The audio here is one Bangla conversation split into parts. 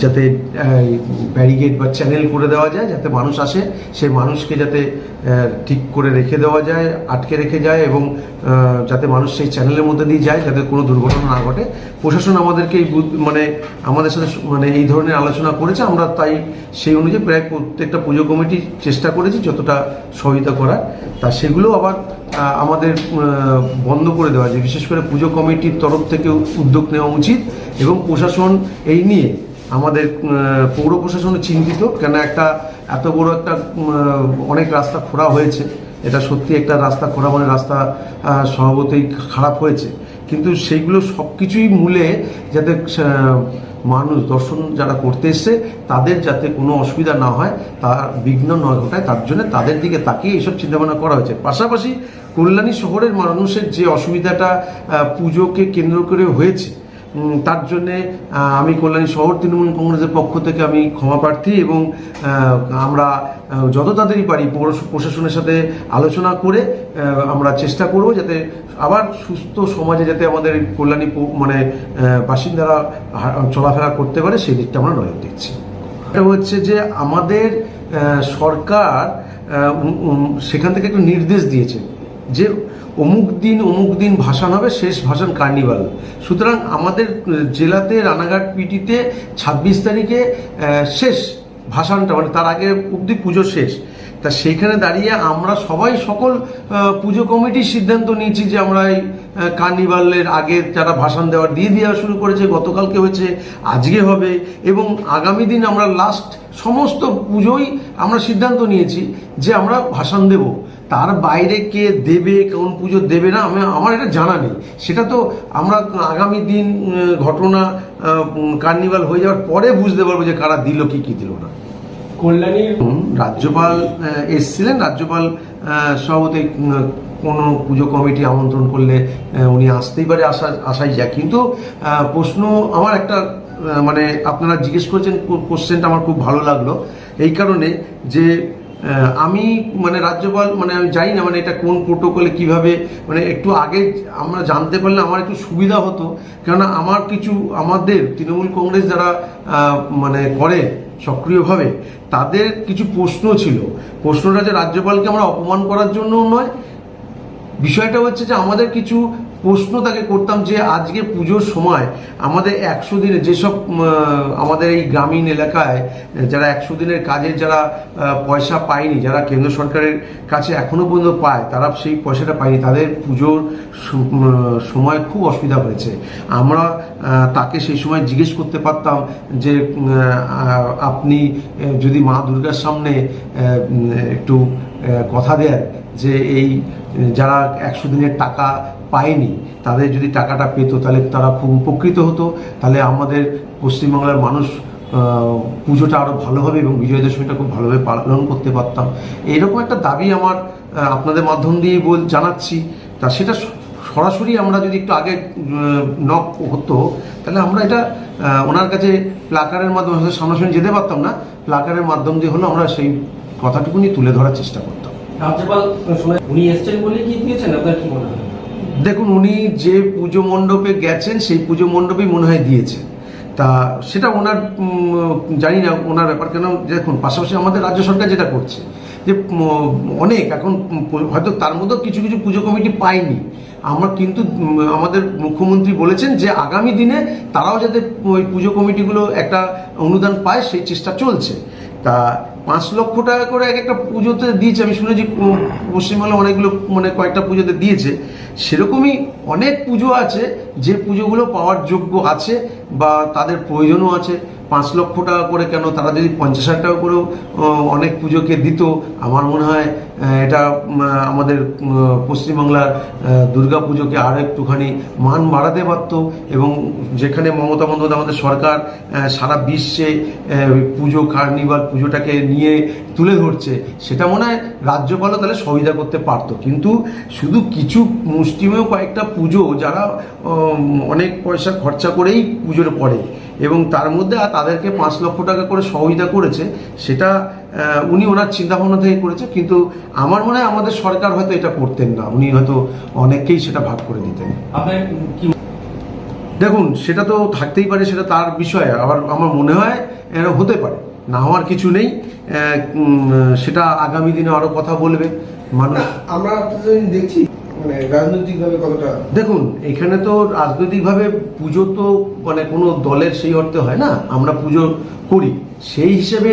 যাতে ব্যারিকেড বা চ্যানেল করে দেওয়া যায়, যাতে মানুষ আসে সেই মানুষকে যাতে ঠিক করে রেখে দেওয়া যায়, আটকে রেখে যায়, এবং যাতে মানুষ সেই চ্যানেলের মধ্যে দিয়ে যায় যাতে কোনো দুর্ঘটনা না ঘটে। প্রশাসন আমাদেরকে আমাদের সাথে এই ধরনের আলোচনা করেছে। আমরা তাই সেই অনুযায়ী প্রায় প্রত্যেকটা পুজো কমিটি চেষ্টা করেছি যতটা সহায়তা করার। তা সেগুলো আবার আমাদের বন্ধ করে দেওয়া যায়। বিশেষ করে পুজো কমিটির তরফ থেকে উদ্যোগ নেওয়া উচিত, এবং প্রশাসন এই নিয়ে আমাদের পৌর প্রশাসন চিন্তিত। কেন এত বড় একটা অনেক রাস্তা খোঁড়া হয়েছে, এটা সত্যি একটা রাস্তা খোঁড়া মানে রাস্তা স্বভাবতই খারাপ হয়েছে, কিন্তু সেইগুলো সব কিছুই মূলে যাতে মানুষ দর্শন যারা করতে এসছে তাদের যাতে কোনো অসুবিধা না হয়, তার বিঘ্ন না ঘটায়, তার জন্য তাদের দিকে তাকিয়ে এইসব চিন্তাভাবনা করা হয়েছে। পাশাপাশি কল্যাণী শহরের মানুষের যে অসুবিধাটা পুজোকে কেন্দ্র করে হয়েছে, তার জন্যে আমি কল্যাণী শহর তৃণমূল কংগ্রেসের পক্ষ থেকে আমি ক্ষমা প্রার্থী, এবং আমরা যত তাড়াতাড়ি পারি পৌর প্রশাসনের সাথে আলোচনা করে আমরা চেষ্টা করব যাতে আবার সুস্থ সমাজে যাতে আমাদের কল্যাণী বাসিন্দারা চলাফেরা করতে পারে, সেই দিকটা আমরা নজর দিচ্ছি। এটা হচ্ছে যে আমাদের সরকার সেখান থেকে একটা নির্দেশ দিয়েছে যে অমুক দিন ভাসান হবে, শেষ ভাসান কার্নিভাল। সুতরাং আমাদের জেলাতে রানাঘাট পিটিতে 26 তারিখে শেষ ভাসানটা, তার আগে অবধি পুজো শেষ। তা সেইখানে দাঁড়িয়ে আমরা সকল পুজো কমিটির সিদ্ধান্ত নিয়েছি যে আমরা এই কার্নিভালের আগে যারা ভাসান দিয়ে দেওয়া শুরু করেছে, গতকালকে হয়েছে, আজকে হবে, এবং আগামী দিন আমরা লাস্ট সমস্ত পুজোই আমরা সিদ্ধান্ত নিয়েছি যে আমরা ভাসান দেব। তার বাইরে কে দেবে, কোন পুজো দেবে না আমার এটা জানা নেই। সেটা তো আমরা আগামী দিন ঘটনা কার্নিভাল হয়ে যাওয়ার পরে বুঝতে পারবো যে কারা দিল কি দিল না। কল্যাণীর রাজ্যপাল এসেছিলেন, রাজ্যপাল সভাপতি কোনো পুজো কমিটি আমন্ত্রণ করলে উনি আসতেই পারে, আসাই যায়। কিন্তু প্রশ্ন আমার একটা আপনারা জিজ্ঞেস করেছেন, কোশ্চেনটা আমার খুব ভালো লাগলো এই কারণে যে আমি রাজ্যপাল আমি জানি না এটা কোন প্রোটোকলে কিভাবে একটু আগে আমরা জানতে পারলে আমার একটু সুবিধা হতো। কেননা আমাদের তৃণমূল কংগ্রেস যারা করে সক্রিয়ভাবে, তাদের কিছু প্রশ্ন ছিল। প্রশ্নটা যে রাজ্যপালকে আমরা অপমান করার জন্য নয়, বিষয়টা হচ্ছে যে আমাদের কিছু প্রশ্ন তাকে করতাম যে আজকে পুজোর সময় আমাদের 100 দিনে যেসব আমাদের এই গ্রামীণ এলাকায় যারা 100 দিনের কাজের যারা পয়সা পায়নি, যারা কেন্দ্র সরকারের কাছে এখনো পর্যন্ত পায়, তারা সেই পয়সাটা পায়নি, তাদের পুজোর সময় খুব অসুবিধা হয়েছে। আমরা তাকে সেই সময় জিজ্ঞেস করতে পারতাম যে আপনি যদি মা দুর্গার সামনে একটু কথা দেন যে এই যারা 100 দিনের টাকা পায়নি তাদের যদি টাকাটা পেত তাহলে তারা খুব উপকৃত হতো, তাহলে আমাদের পশ্চিমবাংলার মানুষ পুজোটা আরও ভালোভাবে এবং বিজয়া দশমীটা খুব ভালোভাবে পালন করতে পারতাম। এইরকম একটা দাবি আমার আপনাদের মাধ্যম দিয়ে জানাচ্ছি। তা সেটা সরাসরি আমরা যদি একটু আগে নক হতো তাহলে আমরা এটা ওনার কাছে প্লাকারের মাধ্যমে হয়তো সামনাসামনি যেতে পারতাম না, প্লাকারের মাধ্যম দিয়ে হলো আমরা সেই কথাটুকুনি তুলে ধরার চেষ্টা করতাম। রাজ্যপাল উনি এসছেন বলে কি দিয়েছেন, আপনার কি মনে হয়? দেখুন, উনি যে পুজো মণ্ডপে গেছেন সেই পুজো মণ্ডপেই মনে হয় দিয়েছে। তা সেটা ওনার জানি না ওনার ব্যাপার। কেন দেখুন, পাশাপাশি আমাদের রাজ্য সরকার যেটা করছে যে অনেক এখন হয়তো তার মধ্যেও কিছু পুজো কমিটি পায়নি, আমরা কিন্তু আমাদের মুখ্যমন্ত্রী বলেছেন যে আগামী দিনে তারাও যাতে ওই পুজো কমিটিগুলো একটা অনুদান পায় সেই চেষ্টা চলছে। তা 5 লক্ষ টাকা করে একটা পুজোতে দিয়েছে, আমি শুনেছি পশ্চিমবাংলা অনেকগুলো কয়েকটা পুজোতে দিয়েছে। সেরকমই অনেক পুজো আছে যে পুজোগুলো পাওয়ার যোগ্য আছে বা তাদের প্রয়োজনও আছে। 5 লক্ষ টাকা করে কেন, তারা যদি 50,000 টাকা করেও অনেক পুজোকে দিত, আমার মনে হয় এটা আমাদের পশ্চিমবাংলার দুর্গা পুজোকে আরও একটুখানি মান বাড়াতে পারত। এবং যেখানে মমতা বন্দ্যোপাধ্যায় আমাদের সরকার সারা বিশ্বে পুজো কার্নিভাল পুজোটাকে নিয়ে তুলে ধরছে, সেটা মনে হয় রাজ্যপালও তাহলে সহযোগিতা করতে পারত। কিন্তু শুধু কিছু মুষ্টিমেয় কয়েকটা পুজো যারা অনেক পয়সা খরচা করেই পুজোর পড়ে এবং তার মধ্যে তাদেরকে 5 লক্ষ টাকা করে সহযোগিতা করেছে, সেটা উনি ওনার চিন্তাভাবনা থেকে করেছে। কিন্তু আমার মনে হয় আমাদের সরকার হয়তো এটা করতেন না, উনি হয়তো অনেককেই সেটা ভাগ করে দিতেন। দেখুন, সেটা তো থাকতেই পারে, সেটা তার বিষয়। আবার আমার মনে হয় হতে পারে, না হওয়ার কিছু নেই। সেটা আগামী দিনে আরো কথা বলবে মানুষ। আমরা দেখছি মানে রাজনৈতিকভাবে কতটা। দেখুন, এখানে তো রাজনৈতিকভাবে পুজো তো মানে কোনো দলের সেই অর্থে হয় না, আমরা পুজো করি সেই হিসেবে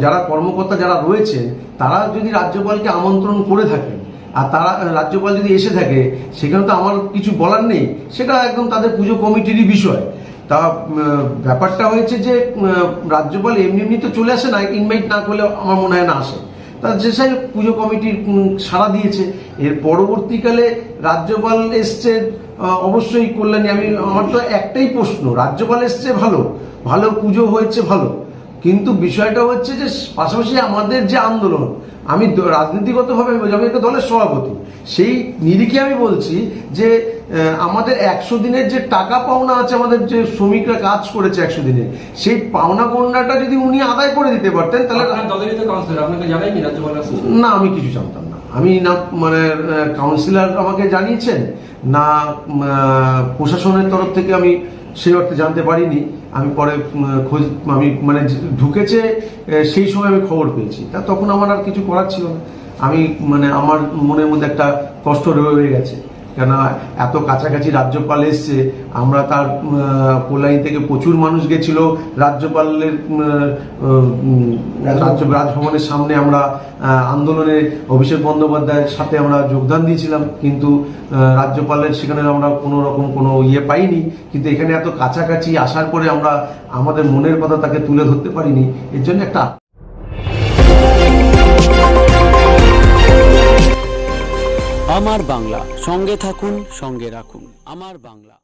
যারা কর্মকর্তা যারা রয়েছেন তারা যদি রাজ্যপালকে আমন্ত্রণ করে থাকেন আর তারা রাজ্যপাল যদি এসে থাকে, সেখানে তো আমার কিছু বলার নেই, সেটা একদম তাদের পুজো কমিটিরই বিষয়। তা ব্যাপারটা হয়েছে যে রাজ্যপাল এমনি এমনি তো চলে আসে না, ইনভাইট না করলে আমার মনে হয় না আসে। তা যে সাহেব পুজো কমিটির সাড়া দিয়েছে। এর পরবর্তীকালে রাজ্যপাল এসছে, অবশ্যই কল্যাণী। আমার তো একটাই প্রশ্ন, রাজ্যপাল এসছে ভালো, ভালো পুজো হয়েছে ভালো, কিন্তু বিষয়টা হচ্ছে যে পাশাপাশি আমাদের যে আন্দোলন, আমি রাজনীতিগতভাবে আমি একটা দলের সভাপতি, সেই নিরিখে আমি বলছি যে আমাদের 100 দিনের যে টাকা পাওনা আছে, আমাদের যে শ্রমিকরা কাজ করেছে 100 দিনের, সেই পাওনা গণনাটা যদি উনি আদায় করে দিতে পারতেন তাহলে। আপনার দলেরই তো কাউন্সিলর, আপনাকে জানায়নি রাজ্যপাল আসছে? না, আমি কিছু জানতাম না। আমি না মানে কাউন্সিলর আমাকে জানিয়েছেন না, প্রশাসনের তরফ থেকে আমি সেই অর্থে জানতে পারিনি। আমি পরে খোঁজ আমি মানে ঢুকেছে সেই সময় আমি খবর পেয়েছি, তা তখন আমার আর কিছু করার ছিল না। আমি মানে আমার মনের মধ্যে একটা কষ্ট রয়ে গেছে, কেন এত কাছাকাছি রাজ্যপাল এসছে। আমরা তার কল্যাণী থেকে প্রচুর মানুষ গেছিল রাজ্যপালের রাজভবনের সামনে। আমরা আন্দোলনে অভিষেক বন্দ্যোপাধ্যায়ের সাথে আমরা যোগদান দিয়েছিলাম, কিন্তু রাজ্যপালের সেখানে আমরা কোনো রকম কোনো ইয়ে পাইনি। কিন্তু এখানে এত কাছাকাছি আসার পরে আমরা আমাদের মনের কথা তাকে তুলে ধরতে পারিনি, এর জন্য একটা। আমার বাংলা, সঙ্গে থাকুন, সঙ্গে রাখুন আমার বাংলা।